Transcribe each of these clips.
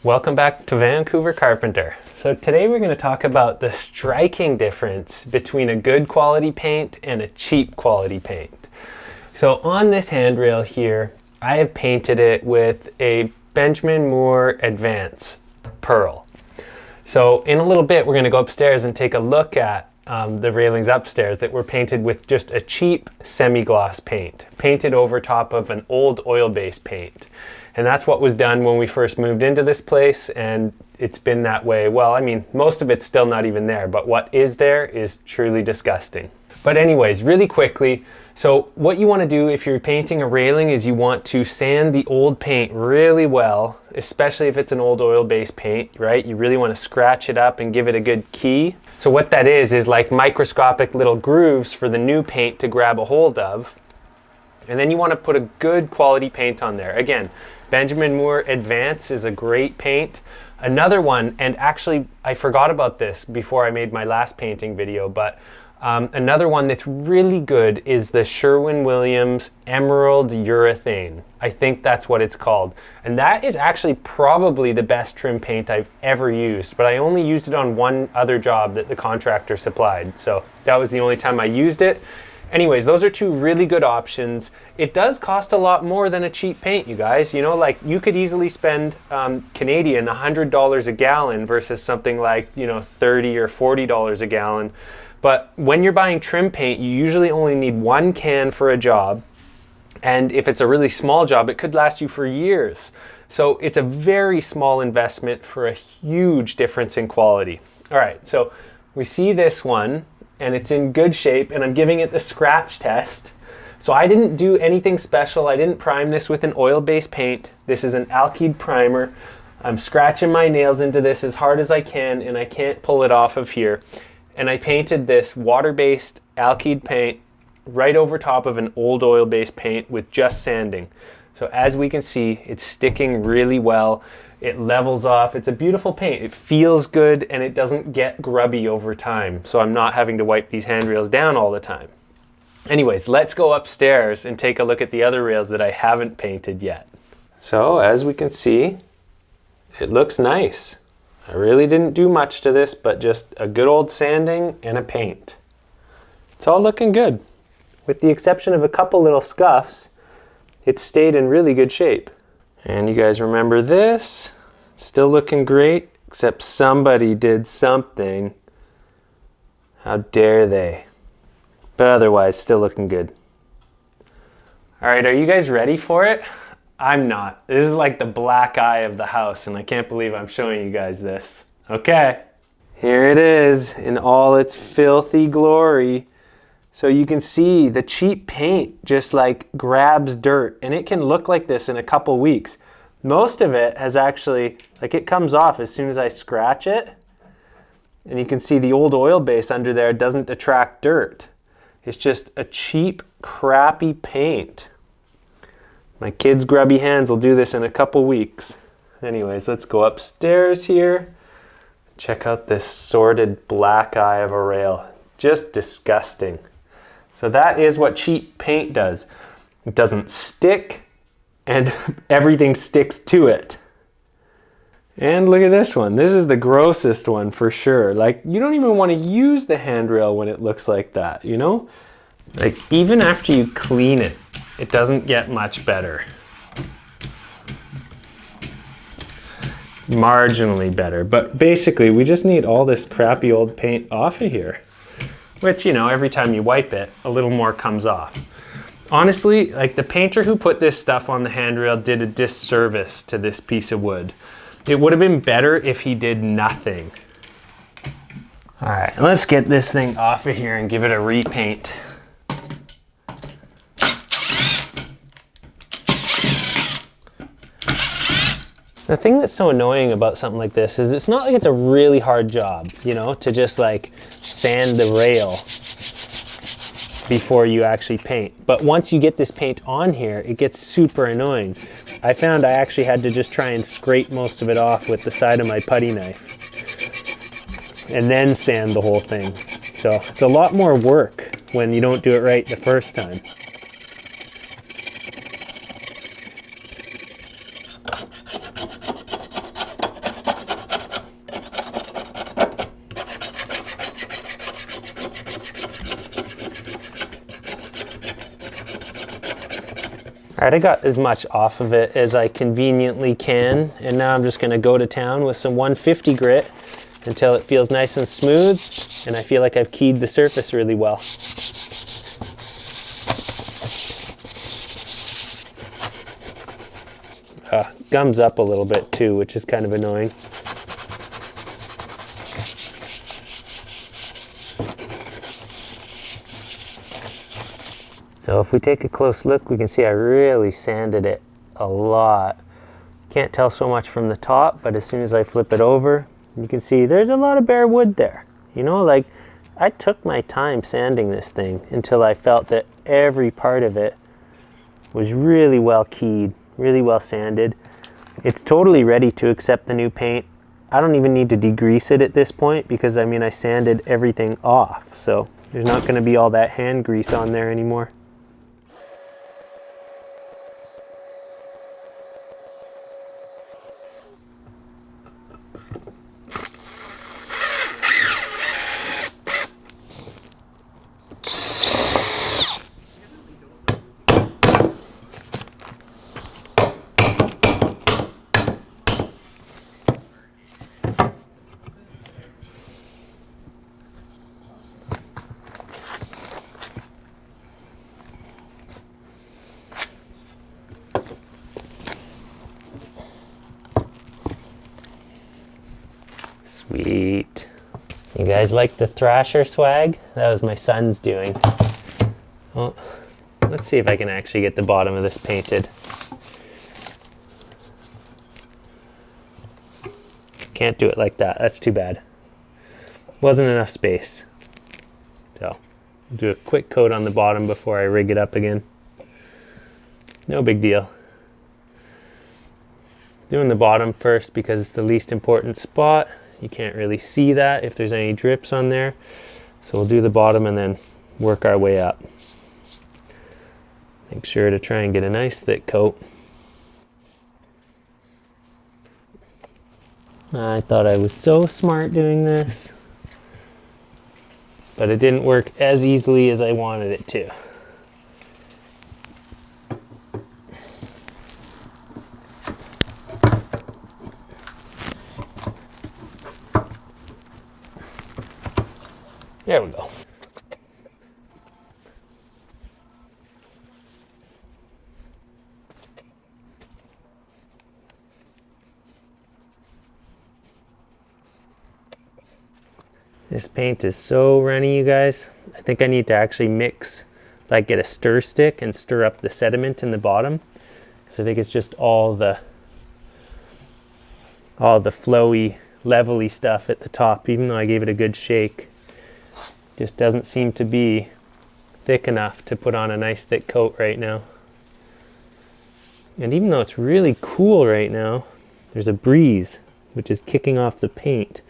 Welcome back to Vancouver Carpenter. So today we're going to talk about the striking difference between a good quality paint and a cheap quality paint. So on this handrail here, I have painted it with a Benjamin Moore Advance Pearl. So in a little bit we're going to go upstairs and take a look at the railings upstairs that were painted with just a cheap semi-gloss paint, painted over top of an old oil-based paint. And that's what was done when we first moved into this place, and it's been that way. Well, I mean, most of it's still not even there, but what is there is truly disgusting. But anyways, really quickly, so what you want to do if you're painting a railing is you want to sand the old paint really well, especially if it's an old oil-based paint, right? You really want to scratch it up and give it a good key. So what that is like microscopic little grooves for the new paint to grab a hold of. And then you want to put a good quality paint on there. Again, Benjamin Moore Advance is a great paint. Another one, and actually I forgot about this before I made my last painting video, but another one that's really good is the Sherwin-Williams Emerald Urethane. I think that's what it's called. And that is actually probably the best trim paint I've ever used, but I only used it on one other job that the contractor supplied. So that was the only time I used it. Anyways, those are two really good options. It does cost a lot more than a cheap paint, you guys. You know, like you could easily spend Canadian $100 a gallon versus something like, you know, $30 or $40 a gallon. But when you're buying trim paint, you usually only need one can for a job. And if it's a really small job, it could last you for years. So it's a very small investment for a huge difference in quality. All right, so we see this one, and it's in good shape, and I'm giving it the scratch test. So I didn't do anything special. I didn't prime this with an oil-based paint. This is an alkyd primer. I'm scratching my nails into this as hard as I can, and I can't pull it off of here. And I painted this water-based alkyd paint right over top of an old oil-based paint with just sanding. So as we can see, it's sticking really well. It levels off. It's a beautiful paint. It feels good and it doesn't get grubby over time. So I'm not having to wipe these handrails down all the time. Anyways, let's go upstairs and take a look at the other rails that I haven't painted yet. So as we can see, it looks nice. I really didn't do much to this, but just a good old sanding and a paint. It's all looking good. With the exception of a couple little scuffs, it stayed in really good shape. And you guys remember this? It's still looking great, except somebody did something. How dare they? But otherwise, still looking good. All right, are you guys ready for it? I'm not. This is like the black eye of the house, and I can't believe I'm showing you guys this. Okay, here it is in all its filthy glory. So you can see the cheap paint just like grabs dirt, and it can look like this in a couple weeks. Most of it has actually, like it comes off as soon as I scratch it. And you can see the old oil base under there doesn't attract dirt. It's just a cheap, crappy paint. My kids' grubby hands will do this in a couple weeks. Anyways, let's go upstairs here. Check out this sordid black eye of a rail. Just disgusting. So that is what cheap paint does. It doesn't stick, and everything sticks to it. And look at this one. This is the grossest one for sure. Like, you don't even want to use the handrail when it looks like that, you know? Like, even after you clean it, it doesn't get much better. Marginally better. But basically, we just need all this crappy old paint off of here. Which, you know, every time you wipe it, a little more comes off. Honestly, like the painter who put this stuff on the handrail did a disservice to this piece of wood. It would have been better if he did nothing. All right, let's get this thing off of here and give it a repaint. The thing that's so annoying about something like this is it's not like it's a really hard job, you know, to just like sand the rail before you actually paint. But once you get this paint on here, it gets super annoying. I found I actually had to just try and scrape most of it off with the side of my putty knife and then sand the whole thing. So it's a lot more work when you don't do it right the first time. All right, I got as much off of it as I conveniently can, and now I'm just gonna go to town with some 150 grit until it feels nice and smooth, and I feel like I've keyed the surface really well. Gums up a little bit too, which is kind of annoying. So if we take a close look, we can see I really sanded it a lot. Can't tell so much from the top, but as soon as I flip it over, you can see there's a lot of bare wood there. You know, like I took my time sanding this thing until I felt that every part of it was really well keyed, really well sanded. It's totally ready to accept the new paint. I don't even need to degrease it at this point because I mean I sanded everything off, so there's not going to be all that hand grease on there anymore. Sweet. You guys like the Thrasher swag? That was my son's doing. Well, let's see if I can actually get the bottom of this painted. Can't do it like that. That's too bad. Wasn't enough space. So, do a quick coat on the bottom before I rig it up again. No big deal. Doing the bottom first because it's the least important spot. You can't really see that if there's any drips on there. So we'll do the bottom and then work our way up. Make sure to try and get a nice thick coat. I thought I was so smart doing this, but it didn't work as easily as I wanted it to. There we go. This paint is so runny, you guys. I think I need to actually mix, like get a stir stick and stir up the sediment in the bottom. Because I think it's just all the flowy, levelly stuff at the top, even though I gave it a good shake. Just doesn't seem to be thick enough to put on a nice thick coat right now. And even though it's really cool right now, there's a breeze which is kicking off the paint,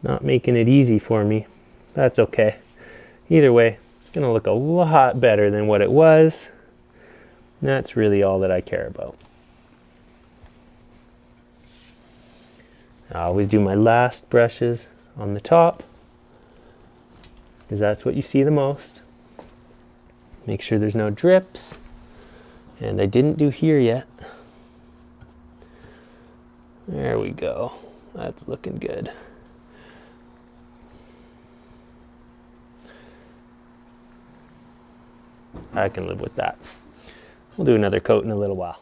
not making it easy for me. That's okay. Either way, it's gonna look a lot better than what it was. And that's really all that I care about. I always do my last brushes on the top, because that's what you see the most. Make sure there's no drips. And I didn't do here yet. There we go. That's looking good. I can live with that. We'll do another coat in a little while.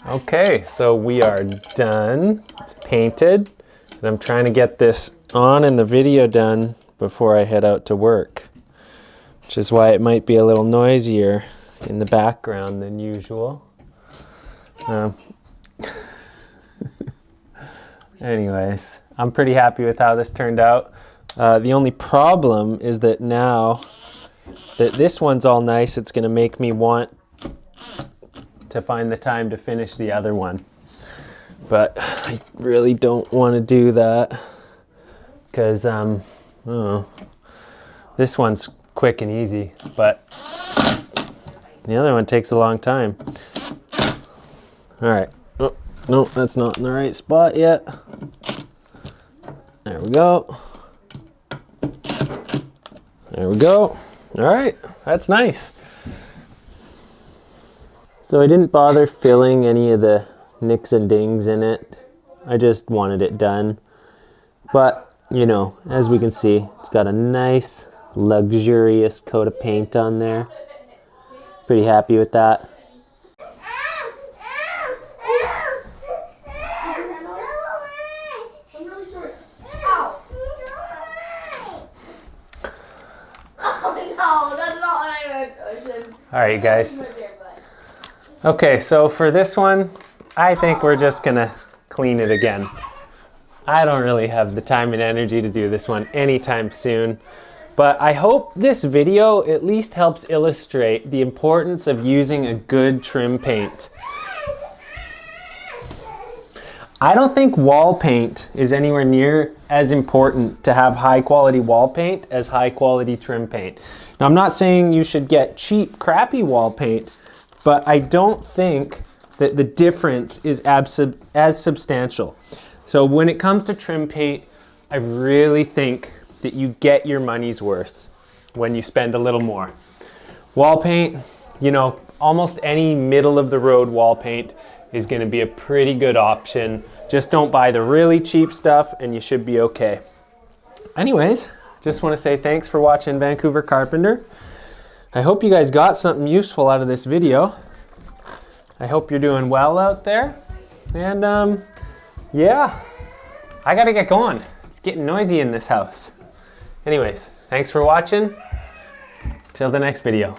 Okay, so we are done. It's painted. And I'm trying to get this on and the video done before I head out to work, which is why it might be a little noisier in the background than usual. Anyways, I'm pretty happy with how this turned out. The only problem is that now that this one's all nice, it's going to make me want to find the time to finish the other one. But I really don't want to do that because this one's quick and easy, but the other one takes a long time. All right. Oh, no, that's not in the right spot yet. There we go. There we go. All right, that's nice. So I didn't bother filling any of the nicks and dings in it. I just wanted it done. But, you know, as we can see, it's got a nice, luxurious coat of paint on there. Pretty happy with that. All right, guys. Okay, so for this one, I think we're just gonna clean it again. I don't really have the time and energy to do this one anytime soon, but I hope this video at least helps illustrate the importance of using a good trim paint. I don't think wall paint is anywhere near as important to have high quality wall paint as high quality trim paint. Now, I'm not saying you should get cheap, crappy wall paint, but I don't think that the difference is as substantial. So when it comes to trim paint, I really think that you get your money's worth when you spend a little more. Wall paint, you know, almost any middle of the road wall paint is going to be a pretty good option. Just don't buy the really cheap stuff and you should be okay. Anyways, just want to say thanks for watching Vancouver Carpenter. I hope you guys got something useful out of this video. I hope you're doing well out there. And yeah, I gotta get going. It's getting noisy in this house. Anyways, thanks for watching. Till the next video.